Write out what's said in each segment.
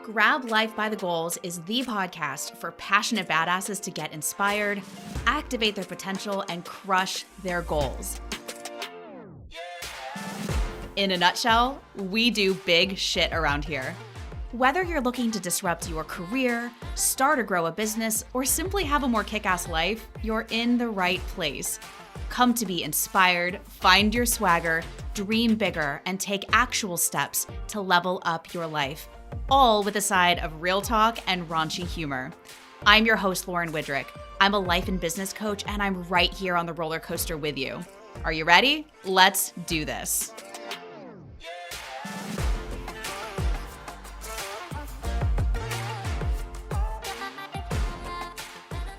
Grab Life by the Goals is the podcast for passionate badasses to get inspired, activate their potential, and crush their goals. In a nutshell, we do big shit around here. Whether you're looking to disrupt your career, start or grow a business, or simply have a more kick-ass life, you're in the right place. Come to be inspired, find your swagger, dream bigger, and take actual steps to level up your life. All with a side of real talk and raunchy humor. I'm your host, Lauren Widrick. I'm a life and business coach, and I'm right here on the roller coaster with you. Are you ready? Let's do this.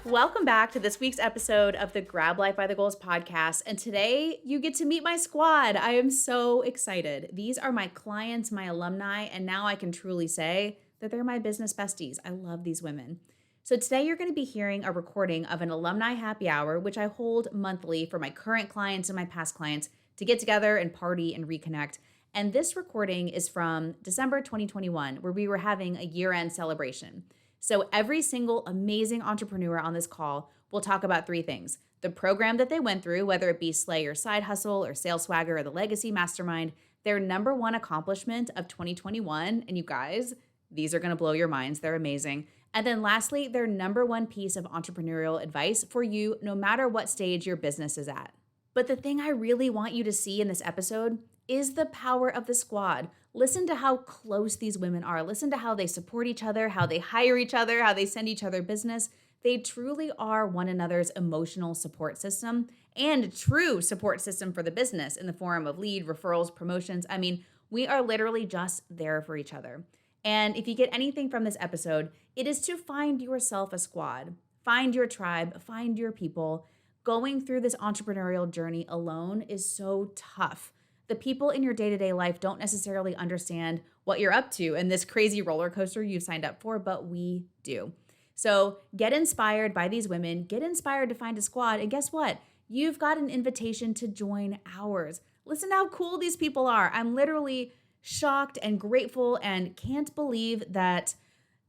Welcome back to this week's episode of the Grab Life by the Goals podcast. And today you get to meet my squad. I am so excited. These are my clients, my alumni, and now I can truly say that they're my business besties. I love these women. So today you're going to be hearing a recording of an alumni happy hour, which I hold monthly for my current clients and my past clients to get together and party and reconnect. And this recording is from December 2021, where we were having a year-end celebration. So every single amazing entrepreneur on this call will talk about three things: the program that they went through, whether it be Slay Your Side Hustle or Sales Swagger or the Legacy Mastermind, their number one accomplishment of 2021. And you guys, these are going to blow your minds. They're amazing. And then lastly, their number one piece of entrepreneurial advice for you, no matter what stage your business is at. But the thing I really want you to see in this episode is the power of the squad. Listen to how close these women are. Listen to how they support each other, how they hire each other, how they send each other business. They truly are one another's emotional support system and a true support system for the business in the form of lead, referrals, promotions. I mean, we are literally just there for each other. And if you get anything from this episode, it is to find yourself a squad, find your tribe, find your people. Going through this entrepreneurial journey alone is so tough. The people in your day-to-day life don't necessarily understand what you're up to in this crazy roller coaster you've signed up for, but we do. So get inspired by these women, get inspired to find a squad, and guess what? You've got an invitation to join ours. Listen to how cool these people are. I'm literally shocked and grateful and can't believe that,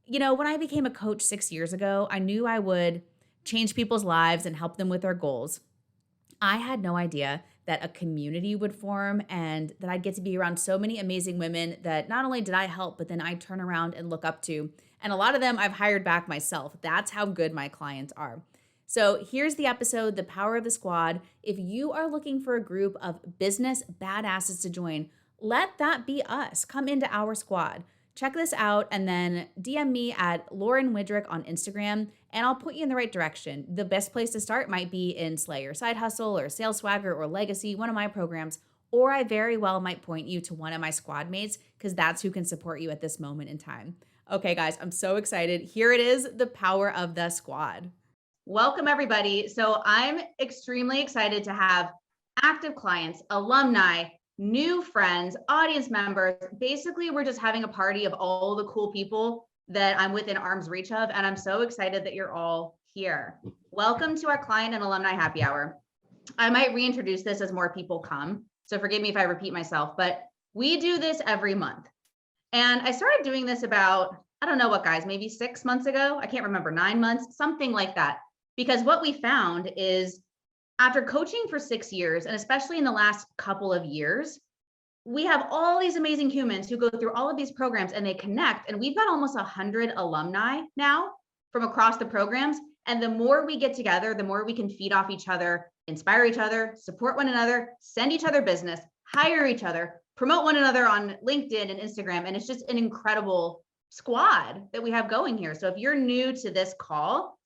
when I became a coach 6 years ago, I knew I would change people's lives and help them with their goals. I had no idea that a community would form and that I'd get to be around so many amazing women that not only did I help, but then I turn around and look up to. And a lot of them I've hired back myself. That's how good my clients are. So here's the episode, The Power of the Squad. If you are looking for a group of business badasses to join, let that be us. Come into our squad. Check this out and then DM me at Lauren Widrick on Instagram and I'll put you in the right direction. The best place to start might be in Slay Your Side Hustle or Sales Swagger or Legacy, one of my programs, or I very well might point you to one of my squad mates because that's who can support you at this moment in time. Okay, guys, I'm so excited. Here it is, the power of the squad. Welcome, everybody. So I'm extremely excited to have active clients, alumni, new friends, audience members. Basically, we're just having a party of all the cool people that I'm within arm's reach of. And I'm so excited that you're all here. Welcome to our client and alumni happy hour. I might reintroduce this as more people come. So forgive me if I repeat myself, but we do this every month. And I started doing this about, I don't know what, guys, maybe 6 months ago. I can't remember, 9 months, something like that. Because what we found is after coaching for 6 years, and especially in the last couple of years, we have all these amazing humans who go through all of these programs and they connect. And we've got almost 100 alumni now from across the programs. And the more we get together, the more we can feed off each other, inspire each other, support one another, send each other business, hire each other, promote one another on LinkedIn and Instagram. And it's just an incredible squad that we have going here. So if you're new to this call,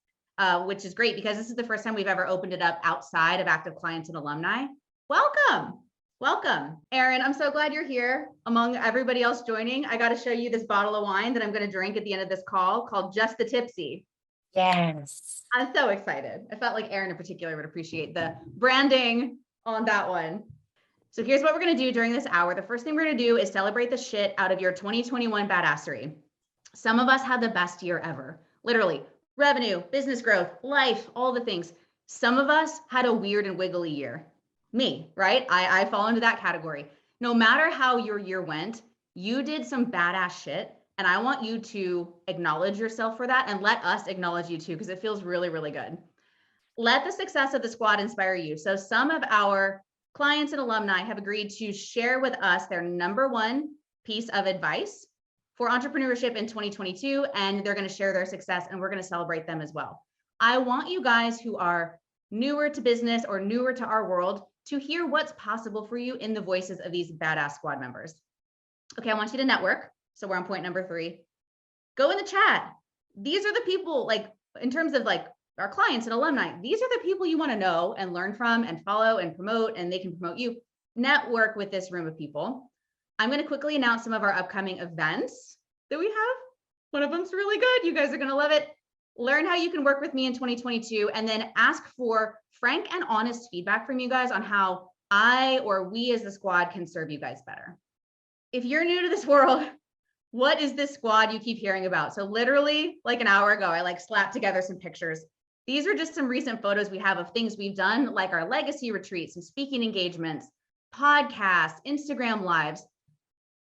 which is great because this is the first time we've ever opened it up outside of active clients and alumni, welcome. Welcome, Erin. I'm so glad you're here among everybody else joining. I got to show you this bottle of wine that I'm going to drink at the end of this call called Just the Tipsy. Yes. I'm so excited. I felt like Erin in particular would appreciate the branding on that one. So here's what we're going to do during this hour. The first thing we're going to do is celebrate the shit out of your 2021 badassery. Some of us had the best year ever, literally. Revenue, business growth, life, all the things. Some of us had a weird and wiggly year. Me, right? I fall into that category. No matter how your year went, you did some badass shit And I want you to acknowledge yourself for that and let us acknowledge you too, because it feels really, really good. Let the success of the squad inspire you. So some of our clients and alumni have agreed to share with us their number one piece of advice for entrepreneurship in 2022, and they're going to share their success, and we're going to celebrate them as well. I want you guys who are newer to business or newer to our world to hear what's possible for you in the voices of these badass squad members. Okay, I want you to network. So we're on point number 3. Go in the chat. These are the people, like in terms of like our clients and alumni, these are the people you want to know and learn from and follow and promote, and they can promote you. Network with this room of people. I'm going to quickly announce some of our upcoming events that we have. One of them's really good. You guys are going to love it. Learn how you can work with me in 2022, and then ask for frank and honest feedback from you guys on how I or we as the squad can serve you guys better. If you're new to this world, what is this squad you keep hearing about? So literally like an hour ago, I like slapped together some pictures. These are just some recent photos we have of things we've done, like our legacy retreats, some speaking engagements, podcasts, Instagram lives.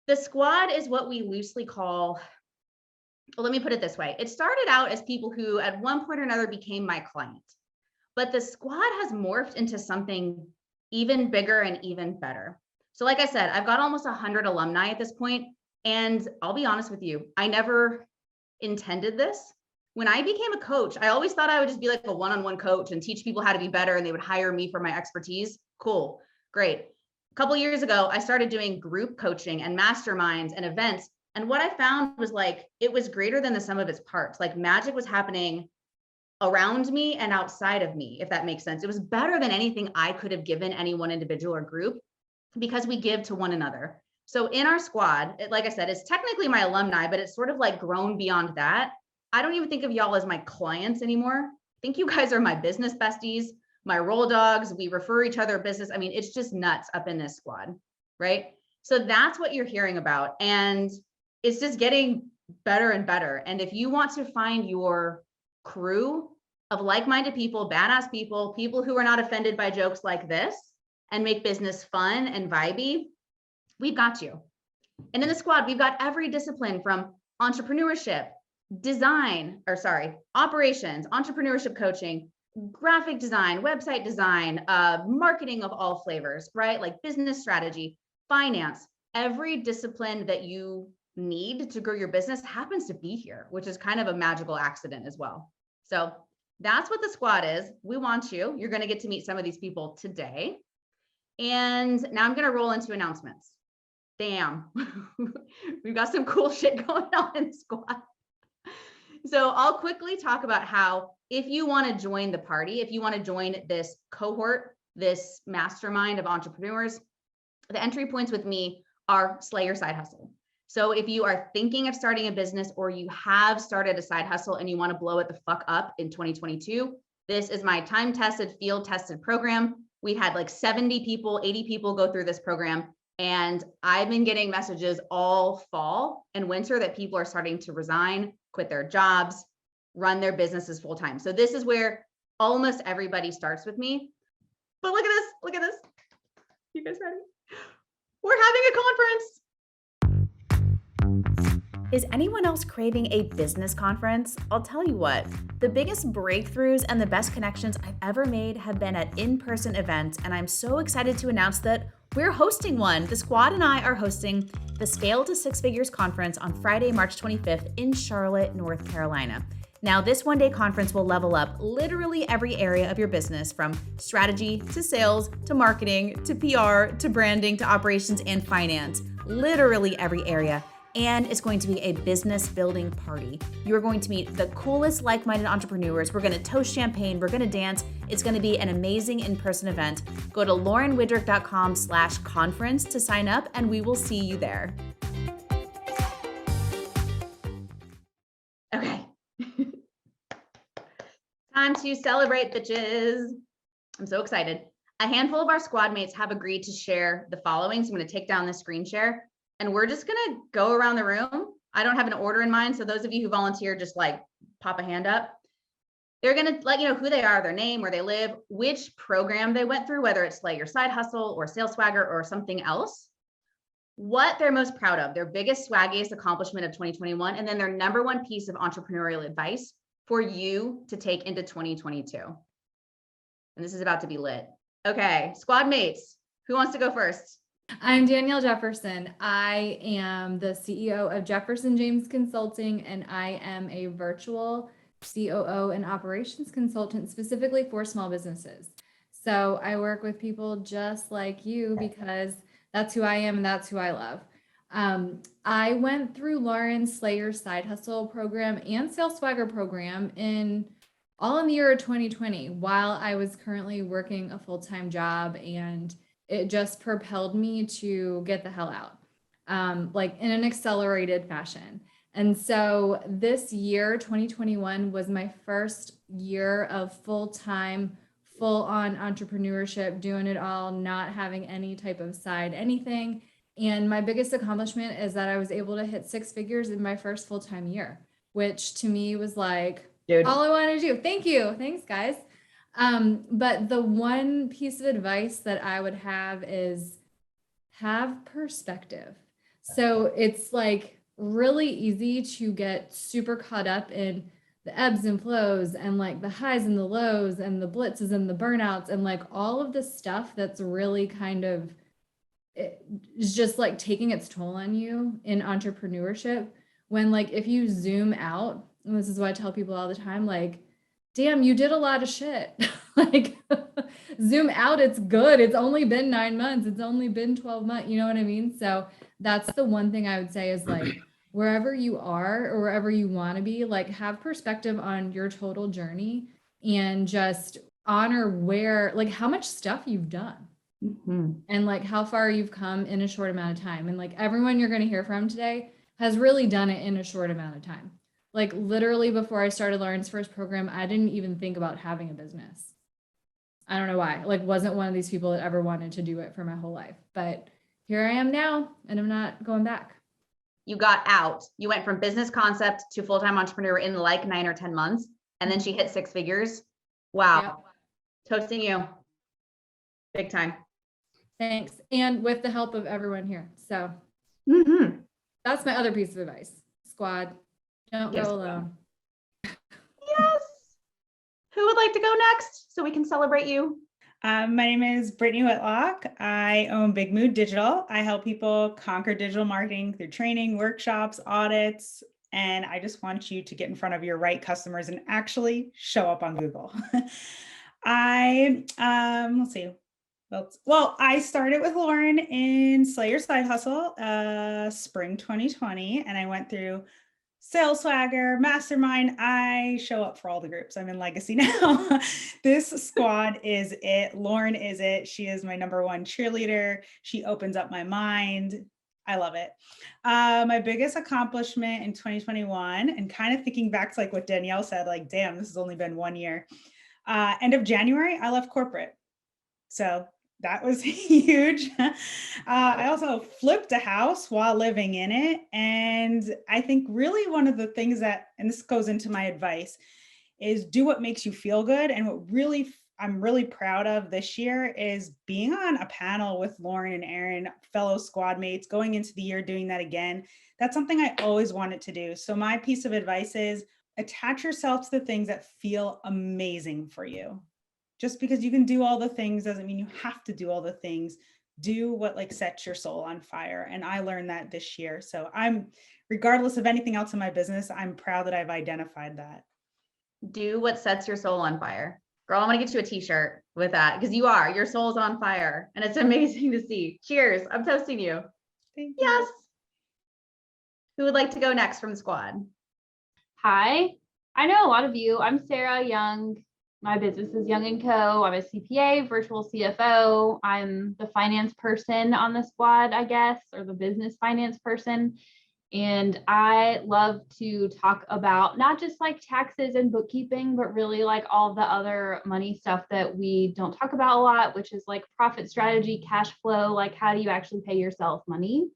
The squad is what we loosely call, well, let me put it this way. It started out as people who at one point or another became my client, but the squad has morphed into something even bigger and even better. So like I said, I've got almost 100 alumni at this point, and I'll be honest with you, I never intended this. When I became a coach, I always thought I would just be like a one-on-one coach and teach people how to be better, and they would hire me for my expertise. Cool, great. A couple of years ago, I started doing group coaching and masterminds and events. And what I found was like, it was greater than the sum of its parts. Like magic was happening around me and outside of me, if that makes sense. It was better than anything I could have given any one individual or group, because we give to one another. So in our squad, like I said, it's technically my alumni, but it's sort of like grown beyond that. I don't even think of y'all as my clients anymore. I think you guys are my business besties, my roll dogs. We refer each other business. I mean, it's just nuts up in this squad, right? So that's what you're hearing about. And it's just getting better and better. And if you want to find your crew of like-minded people, badass people, people who are not offended by jokes like this and make business fun and vibey, we've got you. And in the squad, we've got every discipline from entrepreneurship, operations, entrepreneurship coaching, graphic design, website design, marketing of all flavors, right? Like business strategy, finance, every discipline that you need to grow your business happens to be here, which is kind of a magical accident as well. So that's what the squad is. We want you. You're going to get to meet some of these people today. And now I'm going to roll into announcements. Damn, we've got some cool shit going on in the squad. So I'll quickly talk about how, if you want to join the party, if you want to join this cohort, this mastermind of entrepreneurs, the entry points with me are slay your side hustle. So if you are thinking of starting a business, or you have started a side hustle and you want to blow it the fuck up in 2022, this is my time-tested, field-tested program. We've had like 70 people, 80 people go through this program. And I've been getting messages all fall and winter that people are starting to resign, quit their jobs, run their businesses full time. So this is where almost everybody starts with me. But look at this, look at this. You guys ready? We're having a conference. Is anyone else craving a business conference? I'll tell you what, the biggest breakthroughs and the best connections I've ever made have been at in-person events, and I'm so excited to announce that we're hosting one. The squad and I are hosting the Scale to Six Figures Conference on Friday, March 25th in Charlotte, North Carolina. Now, this one-day conference will level up literally every area of your business, from strategy to sales to marketing to PR to branding to operations and finance, literally every area. And it's going to be a business building party. You're going to meet the coolest like-minded entrepreneurs. We're going to toast champagne. We're going to dance. It's going to be an amazing in-person event. Go to laurenwidrick.com/conference to sign up, and we will see you there. Okay. Time to celebrate, bitches. I'm so excited. A handful of our squad mates have agreed to share the following. So I'm going to take down the screen share. And we're just going to go around the room. I don't have an order in mind. So those of you who volunteer, just like pop a hand up. They're going to let you know who they are, their name, where they live, which program they went through, whether it's like your side hustle or sales swagger or something else. what they're most proud of, their biggest, swaggiest accomplishment of 2021, and then their number one piece of entrepreneurial advice for you to take into 2022. And this is about to be lit. Okay, squad mates, who wants to go first? I'm Danielle Jefferson. I am the CEO of Jefferson James Consulting, and I am a virtual COO and operations consultant specifically for small businesses. So I work with people just like you because that's who I am and that's who I love. I went through Lauren's Slayer Side Hustle program and Sales Swagger program in the year of 2020 while I was currently working a full-time job, and it just propelled me to get the hell out, like in an accelerated fashion. And so this year, 2021, was my first year of full-time, full-on entrepreneurship, doing it all, not having any type of side anything. And my biggest accomplishment is that I was able to hit six figures in my first full-time year, which to me was like, Dude, all I wanted to do. Thank you. Thanks, guys. But the one piece of advice that I would have is have perspective. So it's like really easy to get super caught up in the ebbs and flows and like the highs and the lows and the blitzes and the burnouts and like all of the stuff that's really kind of is just like taking its toll on you in entrepreneurship. When like if you zoom out, and this is what I tell people all the time, like, damn, you did a lot of shit. Like zoom out, it's good. It's only been 9 months. It's only been 12 months. You know what I mean? So that's the one thing I would say is like, wherever you are or wherever you want to be, like have perspective on your total journey and just honor where, like how much stuff you've done and like how far you've come in a short amount of time. And like everyone you're going to hear from today has really done it in a short amount of time. Like literally before I started Lauren's first program, I didn't even think about having a business. I don't know why. Like wasn't one of these people that ever wanted to do it for my whole life. But here I am now and I'm not going back. you got out. You went from business concept to full-time entrepreneur in like 9 or 10 months. And then she hit six figures. Wow. Yep. Toasting you. Big time. Thanks. And with the help of everyone here. So that's my other piece of advice. Squad, don't Yes. go alone. Yes. Who would like to go next so we can celebrate you? My name is Brittany Whitlock. I own Big Mood Digital. I help people conquer digital marketing through training, workshops, audits, and I just want you to get in front of your right customers and actually show up on Google. Let's see. Well, I started with Lauren in Slayer Side Hustle, spring 2020, and I went through Sales Swagger, Mastermind. I show up for all the groups. I'm in Legacy now. This squad is it. Lauren is it. She is my number one cheerleader. She opens up my mind. I love it. My biggest accomplishment in 2021, and kind of thinking back to like what Danielle said, like, damn, this has only been 1 year. End of January, I left corporate. So that was huge. I also flipped a house while living in it. And I think really one of the things that, and this goes into my advice, is do what makes you feel good. And what really I'm really proud of this year is being on a panel with Lauren and Aaron, fellow squad mates, going into the year doing that again. That's something I always wanted to do. So my piece of advice is attach yourself to the things that feel amazing for you. Just because you can do all the things doesn't mean you have to do all the things. Do what like sets your soul on fire. And I learned that this year. So I'm, regardless of anything else in my business, I'm proud that I've identified that. Do what sets your soul on fire. Girl, I'm gonna get you a t-shirt with that because your soul's on fire and it's amazing to see. Cheers, I'm toasting you. Thank you. Yes. Who would like to go next from the squad? Hi, I know a lot of you. I'm Sarah Young. My business is Young & Co. I'm a CPA, virtual CFO. I'm the finance person on the squad, I guess, or the business finance person. And I love to talk about not just like taxes and bookkeeping, but really like all the other money stuff that we don't talk about a lot, which is like profit strategy, cash flow, like how do you actually pay yourself money,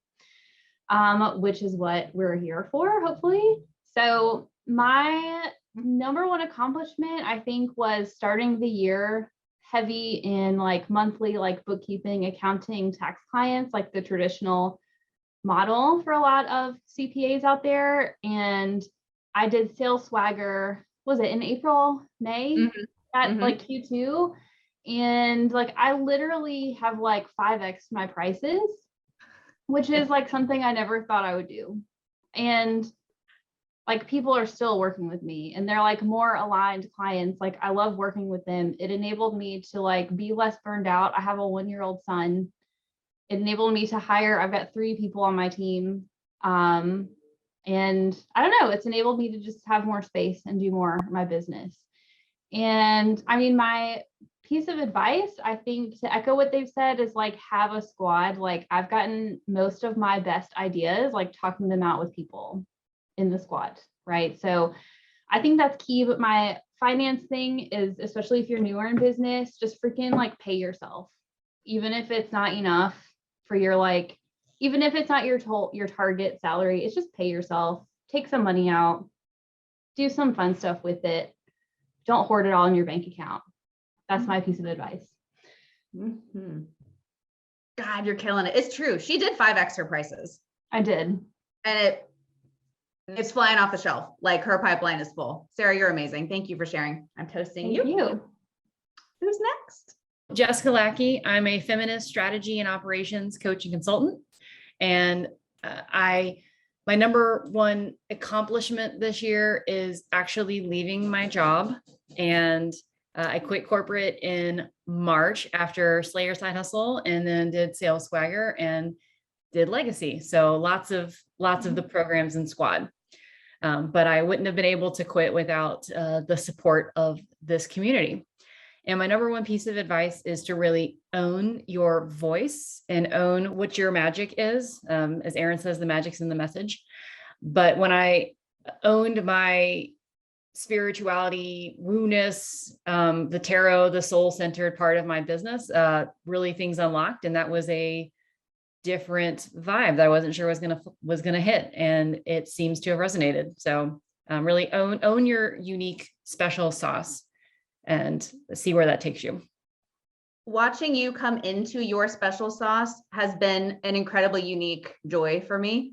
which is what we're here for, hopefully. So my number one accomplishment, I think, was starting the year heavy in like monthly, like bookkeeping, accounting, tax clients, like the traditional model for a lot of CPAs out there. And I did Sales Swagger, was it in April, May, at like Q2. And like, I literally have like 5x my prices, which is like something I never thought I would do. And like, people are still working with me and they're like more aligned clients. Like, I love working with them. It enabled me to like be less burned out. I have a 1-year-old son. It enabled me to hire, I've got 3 people on my team. And I don't know, it's enabled me to just have more space and do more of my business. And I mean, my piece of advice, I think, to echo what they've said, is like, have a squad. Like, I've gotten most of my best ideas, like talking them out with people in the squad, right? So I think that's key. But my finance thing is, especially if you're newer in business, just freaking like pay yourself, even if it's not enough for your, like, even if it's not your target salary, it's just pay yourself, take some money out, do some fun stuff with it. Don't hoard it all in your bank account. That's my piece of advice. God, you're killing it. It's true. She did 5 extra prices. I did. And it's flying off the shelf. Like, her pipeline is full. Sarah, you're amazing. Thank you for sharing. I'm toasting you. Thank you. Who's next? Jessica Lackey. I'm a feminist strategy and operations coach and consultant. And my number one accomplishment this year is actually leaving my job. And I quit corporate in March after Slayer Side Hustle, and then did Sales Swagger and did Legacy. So lots of the programs in Squad. But I wouldn't have been able to quit without the support of this community. And my number one piece of advice is to really own your voice and own what your magic is. As Erin says, the magic's in the message. But when I owned my spirituality, woo-ness, the tarot, the soul-centered part of my business, really things unlocked. And that was a different vibe that I wasn't sure was gonna hit. And it seems to have resonated. So really own your unique special sauce and see where that takes you. Watching you come into your special sauce has been an incredibly unique joy for me.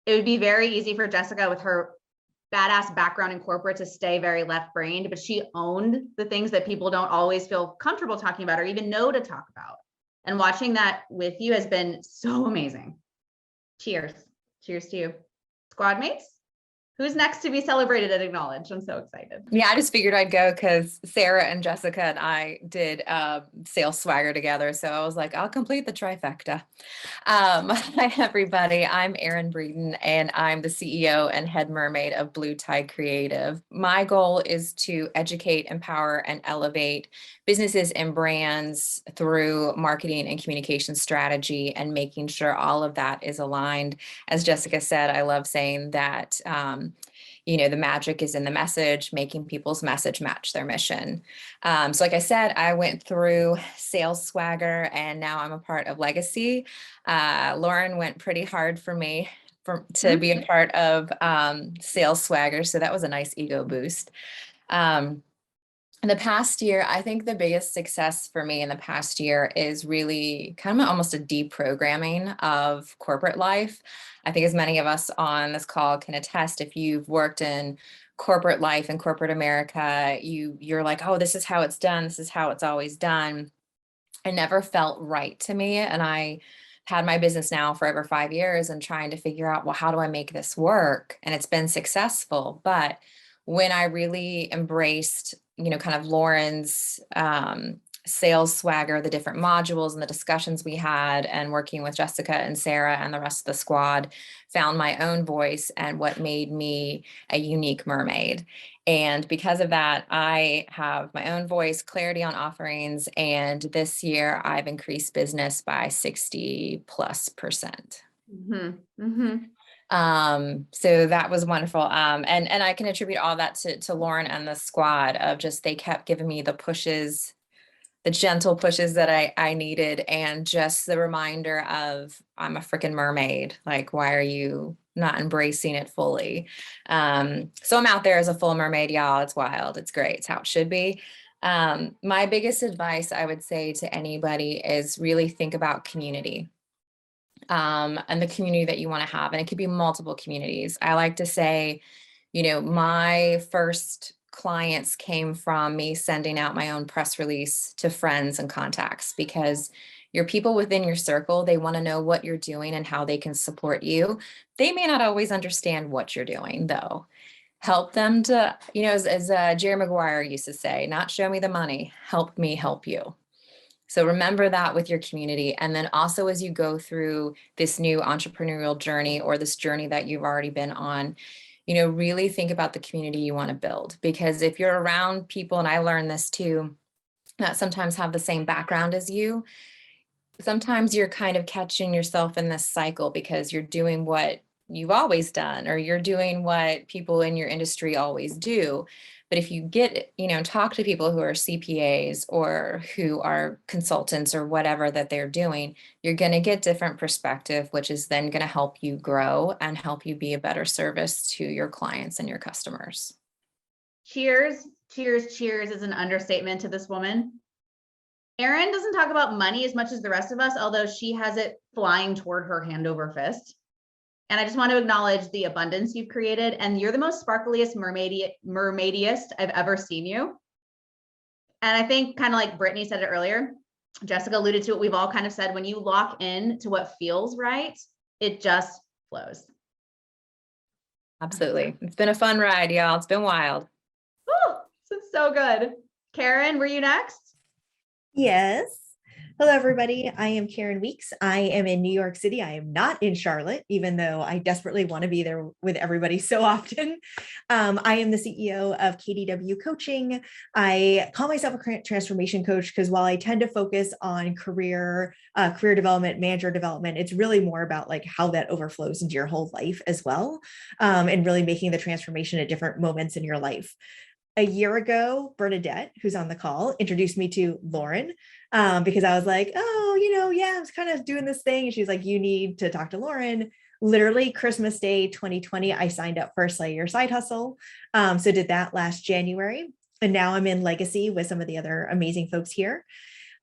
It would be very easy for Jessica, with her badass background in corporate, to stay very left-brained, but she owned the things that people don't always feel comfortable talking about or even know to talk about. And watching that with you has been so amazing. Cheers. Cheers to you. Squad mates, who's next to be celebrated and acknowledged? I'm so excited. Yeah, I just figured I'd go because Sarah and Jessica and I did Sales Swagger together. So I was like, I'll complete the trifecta. Hi, everybody. I'm Erin Breeden, and I'm the CEO and head mermaid of Blue Tide Creative. My goal is to educate, empower, and elevate businesses and brands through marketing and communication strategy, and making sure all of that is aligned. As Jessica said, I love saying that the magic is in the message, making people's message match their mission. So like I said, I went through Sales Swagger, and now I'm a part of Legacy. Lauren went pretty hard for me to be a part of Sales Swagger. So that was a nice ego boost. In the past year, I think the biggest success for me in the past year is really kind of almost a deprogramming of corporate life. I think as many of us on this call can attest, if you've worked in corporate life in corporate America, you're like, oh, this is how it's done. This is how it's always done. It never felt right to me. And I had my business now for over 5 years and trying to figure out, well, how do I make this work? And it's been successful. But when I really embraced kind of Lauren's Sales Swagger, the different modules and the discussions we had, and working with Jessica and Sarah and the rest of the squad, found my own voice and what made me a unique mermaid. And because of that, I have my own voice, clarity on offerings. And this year I've increased business by 60+%. So that was wonderful. And I can attribute all that to Lauren and the squad of just, they kept giving me the pushes, the gentle pushes that I needed. And just the reminder of, I'm a freaking mermaid. Like, why are you not embracing it fully? So I'm out there as a full mermaid, y'all. It's wild. It's great. It's how it should be. My biggest advice I would say to anybody is really think about community. and the community that you want to have. And it could be multiple communities. I like to say, my first clients came from me sending out my own press release to friends and contacts, because your people within your circle, they want to know what you're doing and how they can support you. They may not always understand what you're doing, though. Help them to, as Jerry Maguire used to say, not show me the money, help me help you. So remember that with your community. And then also, as you go through this new entrepreneurial journey, or this journey that you've already been on, really think about the community you want to build. Because if you're around people, and I learned this too, that sometimes have the same background as you, sometimes you're kind of catching yourself in this cycle because you're doing what you've always done, or you're doing what people in your industry always do. But if you get, talk to people who are CPAs or who are consultants or whatever that they're doing, you're going to get different perspective, which is then going to help you grow and help you be a better service to your clients and your customers. Cheers, cheers, cheers is an understatement to this woman. Erin doesn't talk about money as much as the rest of us, although she has it flying toward her hand over fist. And I just want to acknowledge the abundance you've created. And you're the most sparkliest mermaidiest I've ever seen you. And I think, kind of like Brittany said it earlier, Jessica alluded to it, we've all kind of said, when you lock in to what feels right, it just flows. Absolutely. It's been a fun ride, y'all. It's been wild. Woo, this is so good. Karen, were you next? Yes. Hello, everybody. I am Karen Weeks. I am in New York City. I am not in Charlotte, even though I desperately want to be there with everybody so often. I am the CEO of KDW Coaching. I call myself a transformation coach because while I tend to focus on career development, manager development, it's really more about like how that overflows into your whole life as well, and really making the transformation at different moments in your life. A year ago, Bernadette, who's on the call, introduced me to Lauren because I was like, I was kind of doing this thing. And she's like, you need to talk to Lauren. Literally Christmas Day 2020, I signed up for Slay Your Side Hustle. So did that last January. And now I'm in Legacy with some of the other amazing folks here.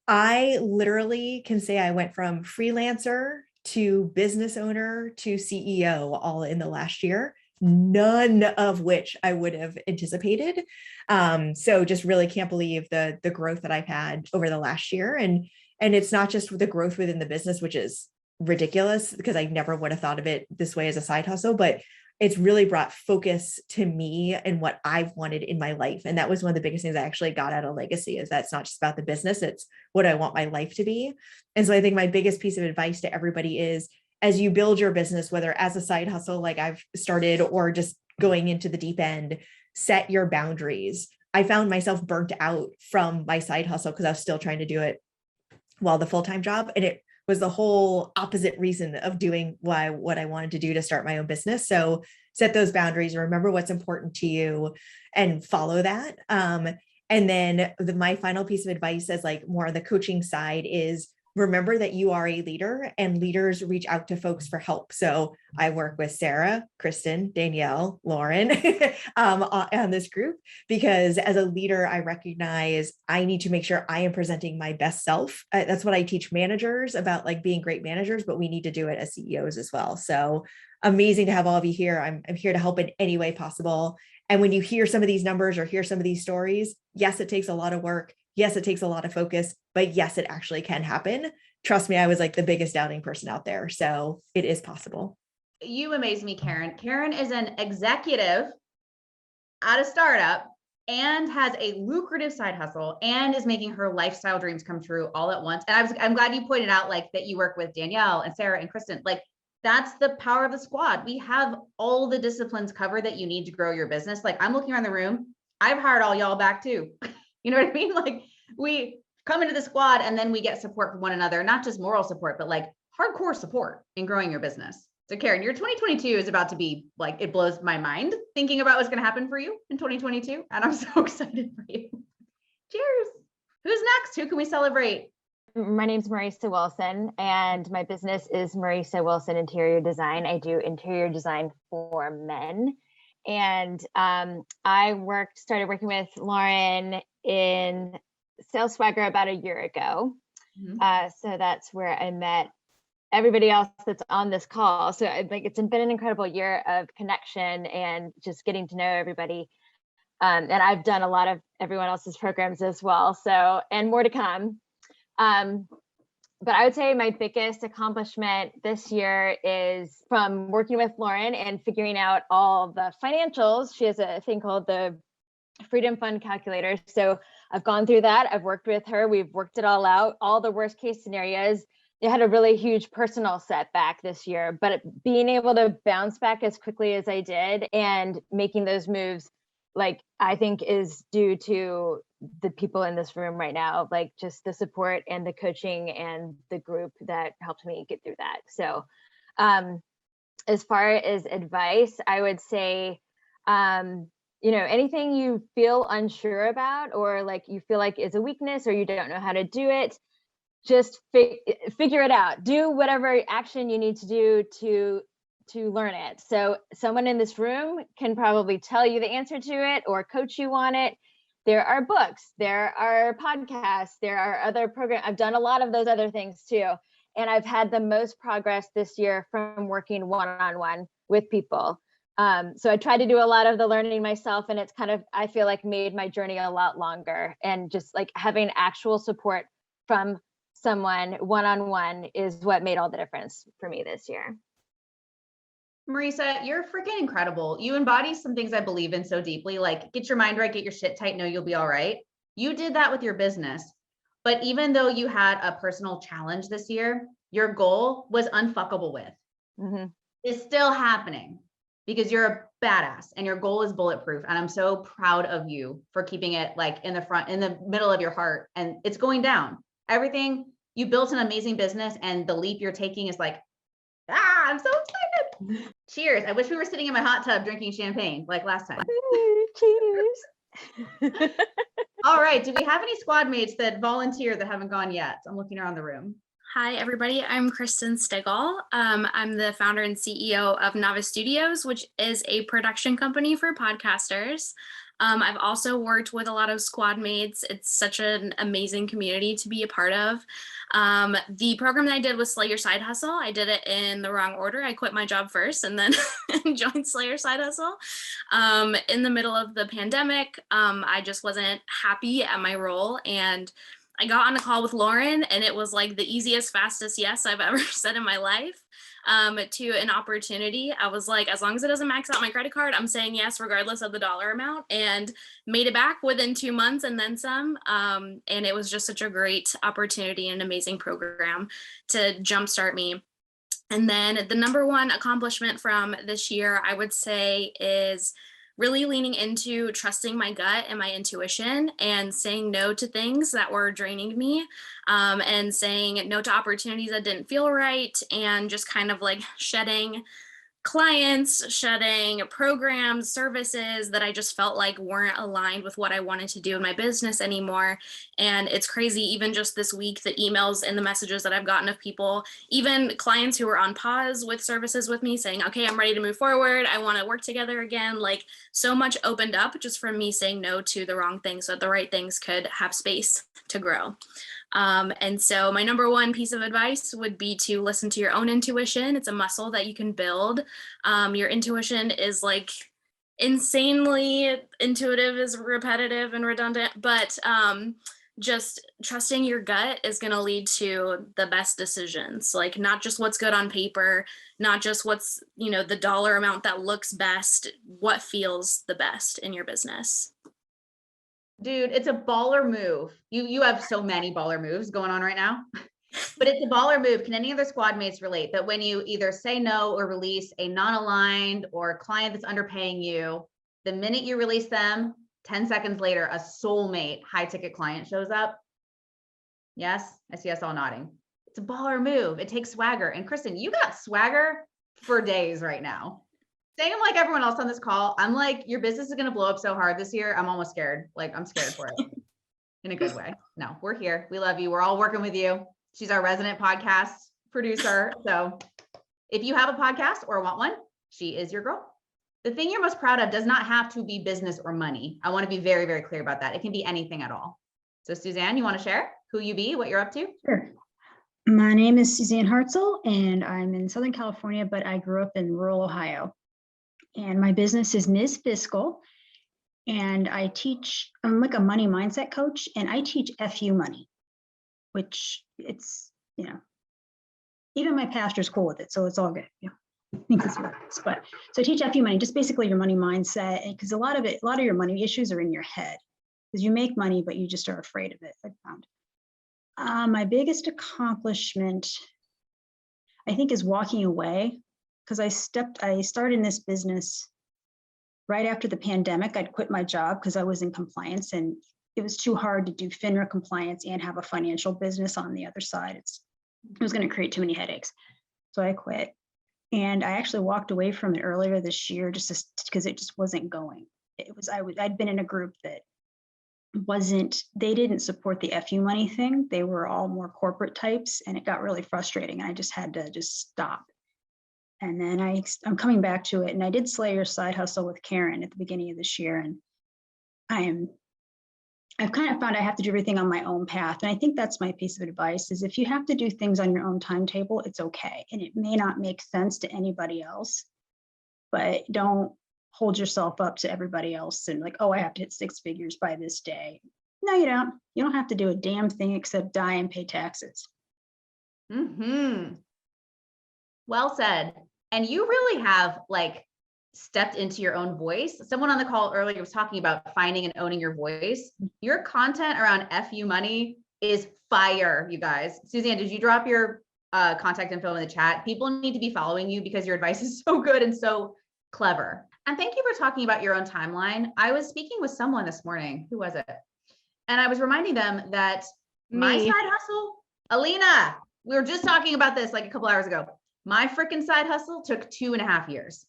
I literally can say I went from freelancer to business owner to CEO all in the last year. None of which I would have anticipated. So just really can't believe the growth that I've had over the last year. And it's not just the growth within the business, which is ridiculous because I never would have thought of it this way as a side hustle, but it's really brought focus to me and what I've wanted in my life. And that was one of the biggest things I actually got out of Legacy, is that's not just about the business, it's what I want my life to be. And so I think my biggest piece of advice to everybody is, as you build your business, whether as a side hustle like I've started or just going into the deep end, set your boundaries. I found myself burnt out from my side hustle because I was still trying to do it while the full-time job. And it was the whole opposite reason of doing what I wanted to do to start my own business. So set those boundaries, remember what's important to you and follow that. And then my final piece of advice as like more on the coaching side is, remember that you are a leader and leaders reach out to folks for help. So I work with Sarah, Kristin, Danielle, Lauren on this group, because as a leader, I recognize I need to make sure I am presenting my best self. That's what I teach managers about, like being great managers, but we need to do it as CEOs as well. So amazing to have all of you here. I'm here to help in any way possible. And when you hear some of these numbers or hear some of these stories, yes, it takes a lot of work. Yes, it takes a lot of focus, but yes, it actually can happen. Trust me, I was like the biggest doubting person out there. So it is possible. You amaze me, Karen. Karen is an executive at a startup and has a lucrative side hustle and is making her lifestyle dreams come true all at once. And I'm glad you pointed out like that you work with Danielle and Sarah and Kristin. Like that's the power of the squad. We have all the disciplines covered that you need to grow your business. Like I'm looking around the room. I've hired all y'all back too. You know what I mean? Like we come into the squad and then we get support from one another, not just moral support, but like hardcore support in growing your business. So Karen, your 2022 is about to be like, it blows my mind thinking about what's going to happen for you in 2022. And I'm so excited for you. Cheers. Who's next? Who can we celebrate? My name's Marisa Wilson and my business is Marisa Wilson Interior Design. I do interior design for men. And I started working with Lauren in Sales Swagger about a year ago. So that's where I met everybody else that's on this call. So like it's been an incredible year of connection and just getting to know everybody. And I've done a lot of everyone else's programs as well. So, and more to come. But I would say my biggest accomplishment this year is from working with Lauren and figuring out all the financials. She has a thing called the Freedom Fund Calculator. So I've gone through that. I've worked with her. We've worked it all out, all the worst case scenarios. It had a really huge personal setback this year, but being able to bounce back as quickly as I did and making those moves, like I think is due to the people in this room right now, like just the support and the coaching and the group that helped me get through that. So as far as advice, I would say, anything you feel unsure about or like you feel like is a weakness or you don't know how to do it, just figure it out. Do whatever action you need to do to learn it. So someone in this room can probably tell you the answer to it or coach you on it. There are books, there are podcasts, there are other programs. I've done a lot of those other things too. And I've had the most progress this year from working one-on-one with people. So I try to do a lot of the learning myself, and it's kind of, I feel like made my journey a lot longer, and just like having actual support from someone one-on-one is what made all the difference for me this year. Marisa, you're freaking incredible. You embody some things I believe in so deeply, like get your mind right, get your shit tight, know you'll be all right. You did that with your business. But even though you had a personal challenge this year, your goal was unfuckable with. Mm-hmm. It's still happening because you're a badass and your goal is bulletproof. And I'm so proud of you for keeping it like in the front, in the middle of your heart. And it's going down. Everything, you built an amazing business, and the leap you're taking is like, I'm so excited. Cheers. I wish we were sitting in my hot tub drinking champagne like last time. Cheers. All right. Do we have any squad mates that volunteer that haven't gone yet? I'm looking around the room. Hi, everybody. I'm Kristin Steggle. I'm the founder and CEO of Novice Studios, which is a production company for podcasters. I've also worked with a lot of squad mates. It's such an amazing community to be a part of. The program that I did was Slay Your Side Hustle. I did it in the wrong order. I quit my job first and then joined Slay Your Side Hustle. In the middle of the pandemic, I just wasn't happy at my role, and I got on a call with Lauren, and it was like the easiest, fastest yes I've ever said in my life to an opportunity. I was like, as long as it doesn't max out my credit card, I'm saying yes, regardless of the dollar amount, and made it back within 2 months and then some. And it was just such a great opportunity and an amazing program to jumpstart me. And then the number one accomplishment from this year, I would say, is really leaning into trusting my gut and my intuition and saying no to things that were draining me, and saying no to opportunities that didn't feel right, and just kind of like shedding clients, shedding programs, services that I just felt like weren't aligned with what I wanted to do in my business anymore. And it's crazy, even just this week, the emails and the messages that I've gotten of people, even clients who were on pause with services with me, saying, okay, I'm ready to move forward. I want to work together again. Like, so much opened up just from me saying no to the wrong things so that the right things could have space to grow. And so my number one piece of advice would be to listen to your own intuition. It's a muscle that you can build. Your intuition is like insanely intuitive, is repetitive and redundant, but just trusting your gut is going to lead to the best decisions, like not just what's good on paper, not just what's, the dollar amount that looks best, what feels the best in your business. Dude, it's a baller move. You have so many baller moves going on right now, but it's a baller move. Can any other squad mates relate that when you either say no or release a non-aligned or a client that's underpaying you, the minute you release them, 10 seconds later, a soulmate high ticket client shows up? Yes, I see us all nodding. It's a baller move. It takes swagger. And Kristin, you got swagger for days right now. Saying I'm like everyone else on this call, I'm like, your business is going to blow up so hard this year. I'm almost scared. Like, I'm scared for it in a good way. No, we're here. We love you. We're all working with you. She's our resident podcast producer. So if you have a podcast or want one, she is your girl. The thing you're most proud of does not have to be business or money. I want to be very, very clear about that. It can be anything at all. So Suzanne, you want to share who you be, what you're up to? Sure. My name is Suzanne Hartzell, and I'm in Southern California, but I grew up in rural Ohio. And my business is Ms. Fiscal, and I'm like a money mindset coach, and I teach FU money, which it's, even my pastor's cool with it, so it's all good. I think this works. But so I teach FU money, just basically your money mindset, because a lot of your money issues are in your head, because you make money, but you just are afraid of it, I found. My biggest accomplishment, I think, is walking away, because I started in this business right after the pandemic. I'd quit my job because I was in compliance, and it was too hard to do FINRA compliance and have a financial business on the other side. It was going to create too many headaches. So I quit, and I actually walked away from it earlier this year just because it just wasn't going. I'd been in a group that they didn't support the FU money thing. They were all more corporate types, and it got really frustrating. I just had to stop. And then I'm coming back to it, and I did Slay Your Side Hustle with Karen at the beginning of this year. And I've kind of found I have to do everything on my own path. And I think that's my piece of advice, is if you have to do things on your own timetable, it's okay. And it may not make sense to anybody else, but don't hold yourself up to everybody else and like, oh, I have to hit 6 figures by this day. No, you don't. You don't have to do a damn thing except die and pay taxes. Well said. And you really have stepped into your own voice. Someone on the call earlier was talking about finding and owning your voice. Your content around FU money is fire, you guys. Suzanne, did you drop your contact info in the chat? People need to be following you because your advice is so good and so clever. And thank you for talking about your own timeline. I was speaking with someone this morning. Who was it? And I was reminding them that my side hustle, Elena, we were just talking about this like a couple hours ago. My freaking side hustle took 2.5 years.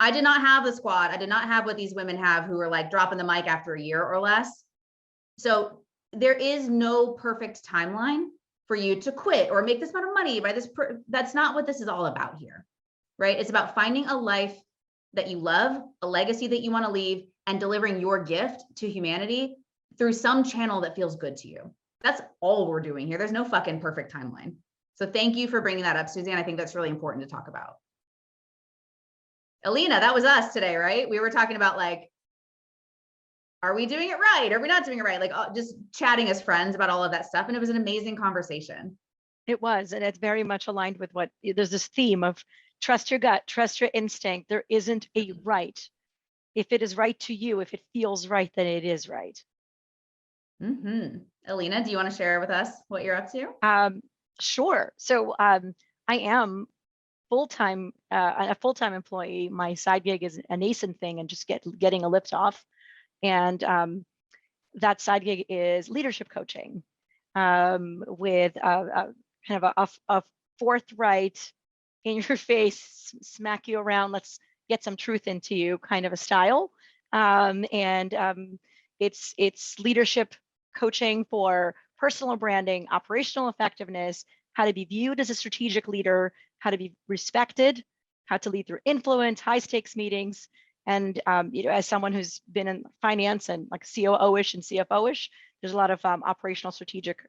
I did not have the squad. I did not have what these women have who are like dropping the mic after a year or less. So there is no perfect timeline for you to quit or make this amount of money by this. That's not what this is all about here, right? It's about finding a life that you love, a legacy that you want to leave, and delivering your gift to humanity through some channel that feels good to you. That's all we're doing here. There's no fucking perfect timeline. So thank you for bringing that up, Suzanne. I think that's really important to talk about. Elena, that was us today, right? We were talking about are we doing it right? Are we not doing it right? Just chatting as friends about all of that stuff. And it was an amazing conversation. It was, and it's very much aligned with there's this theme of trust your gut, trust your instinct. There isn't a right. If it is right to you, if it feels right, then it is right. Elena, do you want to share with us what you're up to? Sure. So I am a full-time employee. My side gig is a nascent thing and just getting a lift off. And that side gig is leadership coaching with kind of a forthright, in your face, smack you around, let's get some truth into you kind of a style. It's leadership coaching for personal branding, operational effectiveness, how to be viewed as a strategic leader, how to be respected, how to lead through influence, high stakes meetings. And as someone who's been in finance and like COO-ish and CFO-ish, there's a lot of operational strategic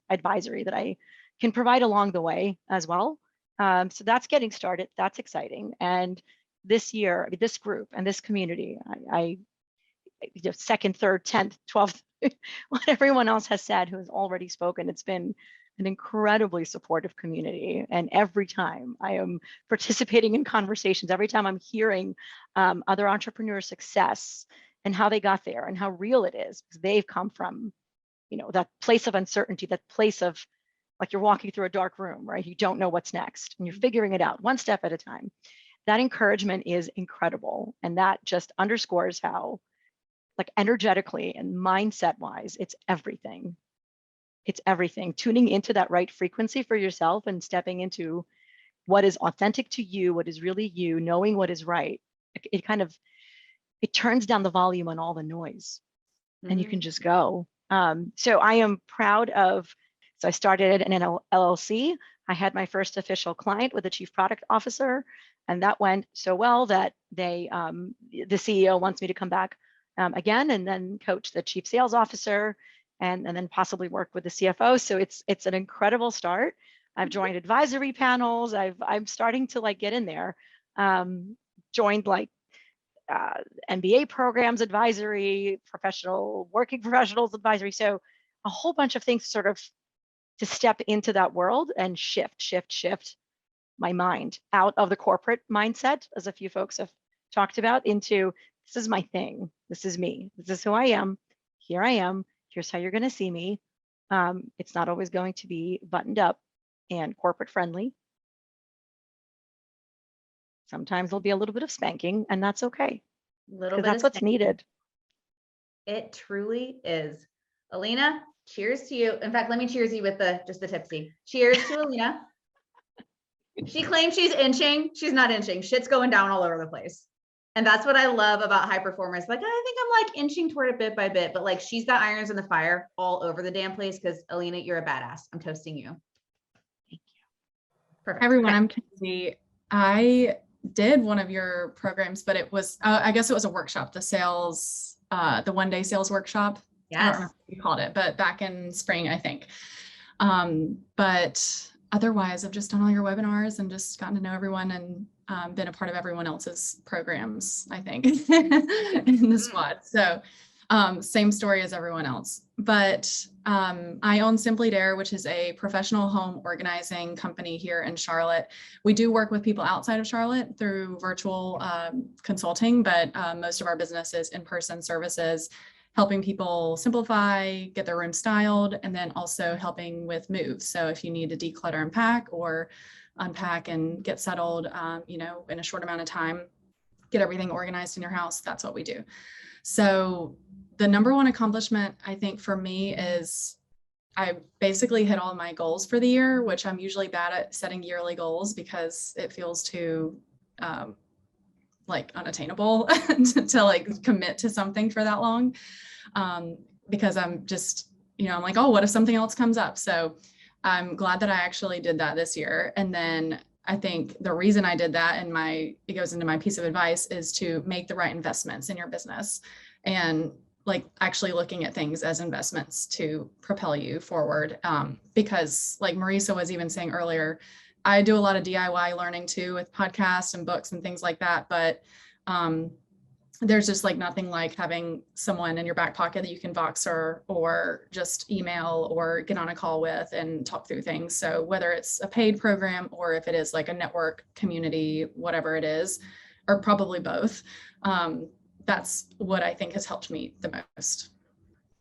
advisory that I can provide along the way as well. So that's getting started. That's exciting. And this year, this group and this community, I second, third, 10th, 12th, what everyone else has said who has already spoken, it's been an incredibly supportive community. And every time I am participating in conversations, every time I'm hearing other entrepreneur success and how they got there and how real it is, because they've come from, that place of uncertainty, that place of like you're walking through a dark room, right? You don't know what's next and you're figuring it out one step at a time. That encouragement is incredible. And that just underscores how energetically and mindset wise, it's everything. It's everything. Tuning into that right frequency for yourself and stepping into what is authentic to you, what is really you, knowing what is right. It turns down the volume on all the noise and you can just go. So I am proud of, so I started an LLC. I had my first official client with a chief product officer, and that went so well that the CEO wants me to come back again and then coach the chief sales officer and then possibly work with the CFO. So it's an incredible start. I've joined advisory panels. I'm starting to like get in there. Joined like MBA programs advisory, working professionals advisory. So a whole bunch of things sort of to step into that world and shift my mind out of the corporate mindset, as a few folks have talked about, into this is my thing. This is me. This is who I am. Here I am. Here's how you're going to see me. It's not always going to be buttoned up and corporate friendly. Sometimes there'll be a little bit of spanking, and that's okay. Little Because bit that's of what's spanking. needed. It truly is. Elena, cheers to you. In fact, let me cheers you with just the tipsy. Cheers to Elena. She claims she's inching. She's not inching. Shit's going down all over the place. And that's what I love about high performers. Like, I think I'm like inching toward it bit by bit, but like she's got irons in the fire all over the damn place, because Elena, you're a badass. I'm toasting you. Thank you. Perfect. Hi everyone, Okay. I'm Kenzie. I did one of your programs, but it was, I guess it was a workshop, the one-day sales workshop. I don't Yes. remember what you called it, but back in spring, I think. But otherwise, I've just done all your webinars and just gotten to know everyone and been a part of everyone else's programs, I think, in the squad. So same story as everyone else. But I own Simply Dare, which is a professional home organizing company here in Charlotte. We do work with people outside of Charlotte through virtual consulting, but most of our business is in-person services, helping people simplify, get their room styled, and then also helping with moves. So if you need to declutter and pack, or unpack and get settled, in a short amount of time, get everything organized in your house, that's what we do. So the number one accomplishment, I think, for me is I basically hit all my goals for the year, which I'm usually bad at setting yearly goals because it feels too unattainable to like commit to something for that long. Because I'm just, I'm like, oh, what if something else comes up? So I'm glad that I actually did that this year. And then I think the reason I did that, and it goes into my piece of advice, is to make the right investments in your business, and like actually looking at things as investments to propel you forward. Because like Marisa was even saying earlier, I do a lot of DIY learning too with podcasts and books and things like that. But there's just like nothing like having someone in your back pocket that you can Voxer or just email or get on a call with and talk through things. So whether it's a paid program or if it is like a network community, whatever it is, or probably both, that's what I think has helped me the most.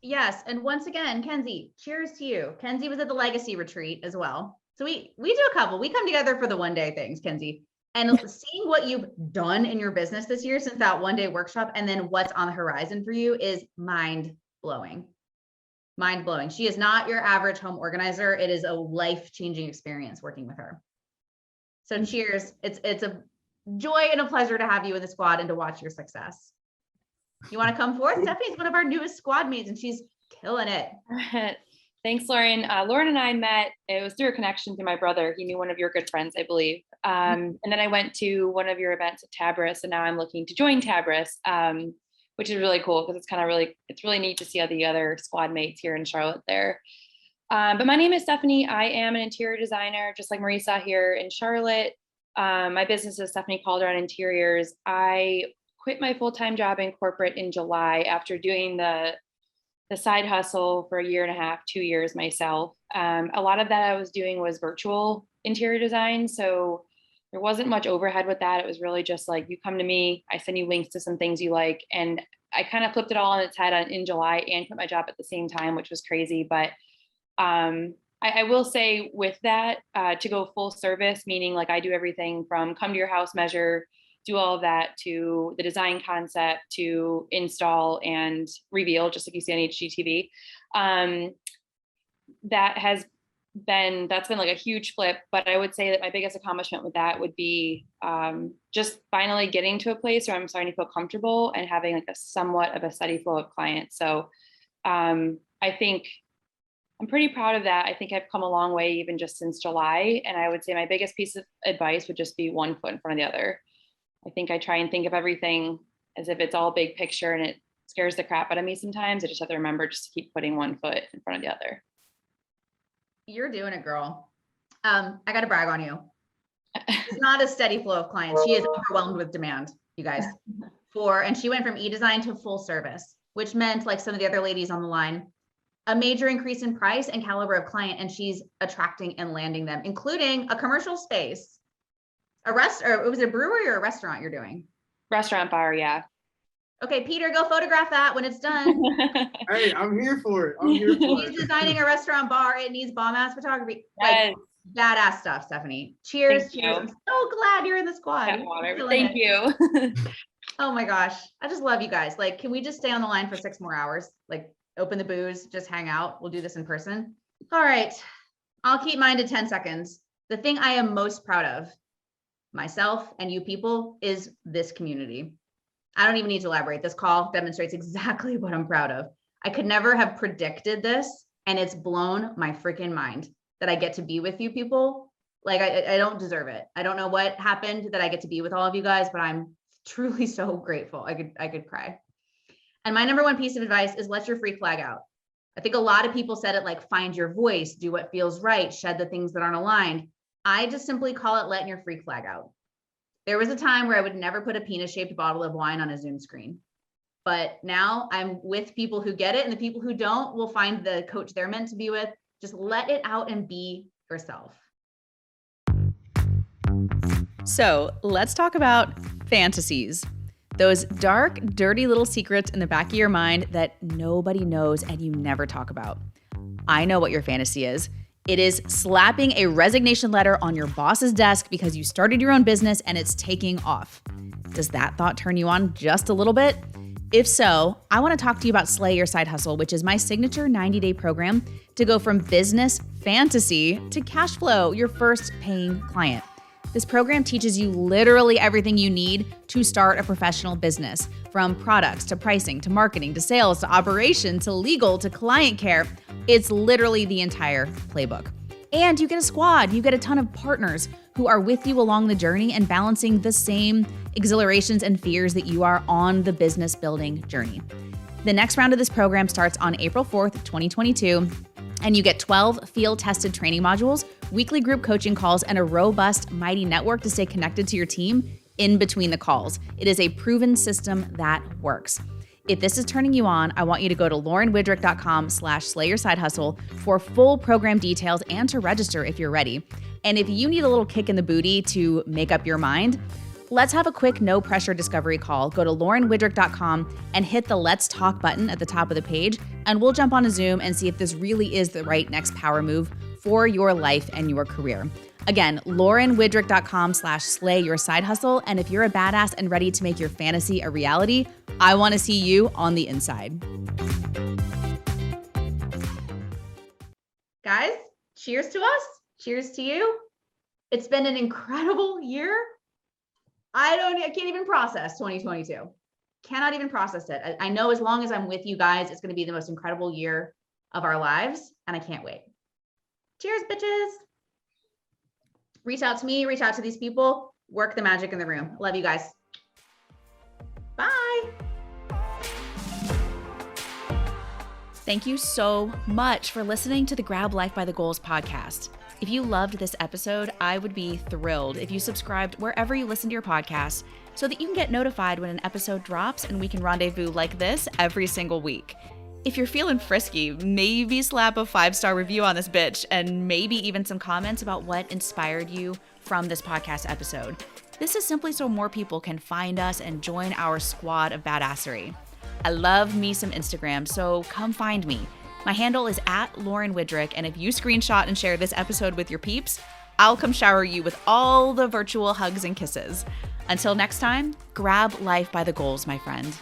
Yes. And once again, Kenzie, cheers to you. Kenzie was at the Legacy retreat as well. So we do a couple. We come together for the one-day things, Kenzie. And seeing what you've done in your business this year since that one-day workshop, and then what's on the horizon for you, is mind-blowing. Mind-blowing. She is not your average home organizer. It is a life-changing experience working with her. So cheers. It's a joy and a pleasure to have you in the squad and to watch your success. You want to come forth? Stephanie's one of our newest squad mates, and she's killing it. Thanks, Lauren. Lauren and I met, it was through a connection through my brother. He knew one of your good friends, I believe. And then I went to one of your events at Tabris, and now I'm looking to join Tabris, which is really cool because it's really neat to see all the other squad mates here in Charlotte there. But my name is Stephanie. I am an interior designer, just like Marisa here in Charlotte. My business is Stephanie Calderon Interiors. I quit my full-time job in corporate in July after doing the side hustle for a year and a half, 2 years myself. A lot of that I was doing was virtual interior design. So there wasn't much overhead with that. It was really just like, you come to me, I send you links to some things you like. And I kind of flipped it all on its head in July and quit my job at the same time, which was crazy. But I will say with that, to go full service, meaning like I do everything from come to your house, measure, do all of that, to the design concept, to install and reveal, just like you see on HGTV. That's been like a huge flip, but I would say that my biggest accomplishment with that would be just finally getting to a place where I'm starting to feel comfortable and having like a somewhat of a steady flow of clients. So I think I'm pretty proud of that. I think I've come a long way even just since July. And I would say my biggest piece of advice would just be one foot in front of the other. I think I try and think of everything as if it's all big picture, and it's scares the crap out of me sometimes. I just have to remember just to keep putting one foot in front of the other. You're doing it, girl. I got to brag on you. It's not a steady flow of clients. She is overwhelmed with demand, you guys. And she went from e-design to full service, which meant, like some of the other ladies on the line, a major increase in price and caliber of client, and she's attracting and landing them, including a commercial space, or was it a brewery or a restaurant you're doing? Restaurant bar, yeah. Okay, Peter, go photograph that when it's done. Hey, I'm here for it. I'm here for it. He's designing a restaurant bar. It needs bomb-ass photography. Yes. Like, badass stuff, Stephanie. Cheers. Thank you. Cheers. I'm so glad you're in the squad. Thank you. Oh my gosh. I just love you guys. Like, can we just stay on the line for 6 more hours? Like, open the booze, just hang out. We'll do this in person. All right. I'll keep mine to 10 seconds. The thing I am most proud of, myself and you people, is this community. I don't even need to elaborate. This call demonstrates exactly what I'm proud of. I could never have predicted this, and it's blown my freaking mind that I get to be with you people. Like, I don't deserve it. I don't know what happened that I get to be with all of you guys, but I'm truly so grateful. I could cry. And my number one piece of advice is let your freak flag out. I think a lot of people said it like, find your voice, do what feels right, shed the things that aren't aligned. I just simply call it letting your freak flag out. There was a time where I would never put a penis-shaped bottle of wine on a Zoom screen. But now I'm with people who get it, and the people who don't will find the coach they're meant to be with. Just let it out and be yourself. So let's talk about fantasies. Those dark, dirty little secrets in the back of your mind that nobody knows and you never talk about. I know what your fantasy is. It is slapping a resignation letter on your boss's desk because you started your own business and it's taking off. Does that thought turn you on just a little bit? If so, I want to talk to you about Slay Your Side Hustle, which is my signature 90-day program to go from business fantasy to cash flow, your first paying client. This program teaches you literally everything you need to start a professional business, from products to pricing to marketing to sales to operations to legal to client care. It's literally the entire playbook. And you get a squad. You get a ton of partners who are with you along the journey and balancing the same exhilarations and fears that you are on the business building journey. The next round of this program starts on April 4th, 2022. And you get 12 field-tested training modules, weekly group coaching calls, and a robust, mighty network to stay connected to your team in between the calls. It is a proven system that works. If this is turning you on, I want you to go to laurenwidrick.com/slayyoursidehustle for full program details and to register if you're ready. And if you need a little kick in the booty to make up your mind, let's have a quick no-pressure discovery call. Go to laurenwidrick.com and hit the Let's Talk button at the top of the page, and we'll jump on a Zoom and see if this really is the right next power move for your life and your career. Again, laurenwidrick.com/slayyoursidehustle. And if you're a badass and ready to make your fantasy a reality, I want to see you on the inside. Guys, cheers to us. Cheers to you. It's been an incredible year. I can't even process 2022. Cannot even process it. I know as long as I'm with you guys, it's going to be the most incredible year of our lives, and I can't wait. Cheers, bitches. Reach out to me, reach out to these people, work the magic in the room. Love you guys. Bye. Thank you so much for listening to the Grab Life by the Goals podcast. If you loved this episode, I would be thrilled if you subscribed wherever you listen to your podcast so that you can get notified when an episode drops and we can rendezvous like this every single week. If you're feeling frisky, maybe slap a 5-star review on this bitch and maybe even some comments about what inspired you from this podcast episode. This is simply so more people can find us and join our squad of badassery. I love me some Instagram, so come find me. My handle is @LaurenWidrick, and if you screenshot and share this episode with your peeps, I'll come shower you with all the virtual hugs and kisses. Until next time, grab life by the goals, my friend.